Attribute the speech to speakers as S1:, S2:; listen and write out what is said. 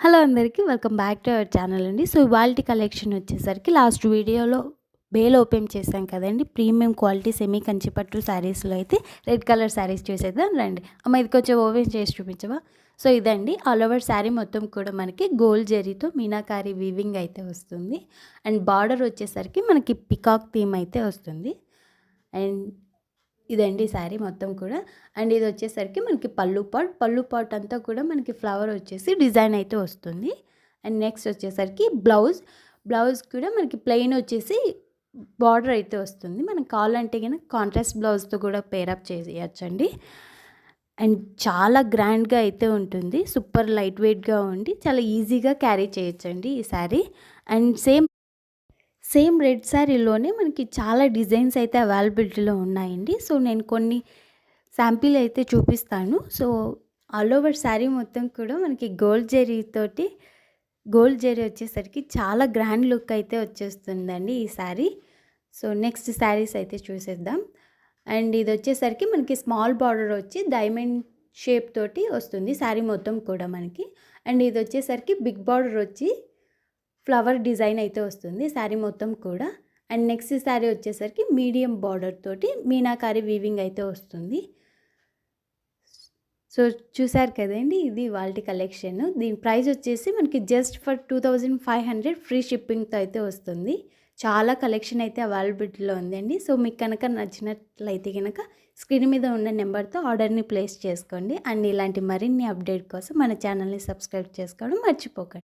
S1: Hello అందరికీ welcome back to our channel అండి. So ఇవాల్టి కలెక్షన్ వచ్చేసరికి లాస్ట్ వీడియోలో బేల్ ఓపెన్ చేశాం కదండి. ప్రీమియం క్వాలిటీ సెమీ కంచి పట్టు శారీస్లో అయితే రెడ్ కలర్ శారీస్ చూసేద్దాం రండి. అమ్మ ఇది కొంచెం ఓపెన్ చేసి చూపించవా. సో ఇదండి ఆల్ ఓవర్ శారీ మొత్తం కూడా మనకి గోల్డ్ జరీతో మీనాకారి వీవింగ్ అయితే వస్తుంది. అండ్ బార్డర్ వచ్చేసరికి మనకి పికాక్ థీమ్ అయితే వస్తుంది. అండ్ ఇదండి శారీ మొత్తం కూడా. అండ్ ఇది వచ్చేసరికి మనకి పళ్ళు పాట్ అంతా కూడా మనకి ఫ్లవర్ వచ్చేసి డిజైన్ అయితే వస్తుంది. అండ్ నెక్స్ట్ వచ్చేసరికి బ్లౌజ్ కూడా మనకి ప్లెయిన్ వచ్చేసి బార్డర్ అయితే వస్తుంది. మనకు కావాలంటే కనుక కాంట్రాస్ట్ బ్లౌజ్తో కూడా పేరప్ చేయొచ్చండి. అండ్ చాలా గ్రాండ్గా అయితే ఉంటుంది. సూపర్ లైట్ వెయిట్గా ఉండి చాలా ఈజీగా క్యారీ చేయొచ్చండి ఈ శారీ. అండ్ సేమ్ రెడ్ శారీలోనే మనకి చాలా డిజైన్స్ అయితే అవైలబిలిటీలో ఉన్నాయండి. సో నేను కొన్ని శాంపిల్ అయితే చూపిస్తాను. సో ఆల్ ఓవర్ శారీ మొత్తం కూడా మనకి గోల్డ్ జరీ వచ్చేసరికి చాలా గ్రాండ్ లుక్ అయితే వచ్చేస్తుందండి ఈ శారీ. సో నెక్స్ట్ శారీస్ అయితే చూసేద్దాం. అండ్ ఇది వచ్చేసరికి మనకి స్మాల్ బార్డర్ వచ్చి డైమండ్ షేప్ తోటి వస్తుంది శారీ మొత్తం కూడా మనకి. అండ్ ఇది వచ్చేసరికి బిగ్ బార్డర్ వచ్చి ఫ్లవర్ డిజైన్ అయితే వస్తుంది శారీ మొత్తం కూడా. అండ్ నెక్స్ట్ శారీ వచ్చేసరికి మీడియం బార్డర్ తోటి మీనాకారి వీవింగ్ అయితే వస్తుంది. సో చూసారు కదండి, ఇది వాళ్ళ కలెక్షన్. దీని ప్రైస్ వచ్చేసి మనకి జస్ట్ ఫర్ 2500 ఫ్రీ షిప్పింగ్తో అయితే వస్తుంది. చాలా కలెక్షన్ అయితే అవైలబిలిటీలో ఉందండి. సో మీకు కనుక నచ్చినట్లయితే కనుక స్క్రీన్ మీద ఉన్న నెంబర్తో ఆర్డర్ని ప్లేస్ చేసుకోండి. అండ్ ఇలాంటి మరిన్ని అప్డేట్ కోసం మన ఛానల్ని సబ్స్క్రైబ్ చేసుకోవడం మర్చిపోకండి.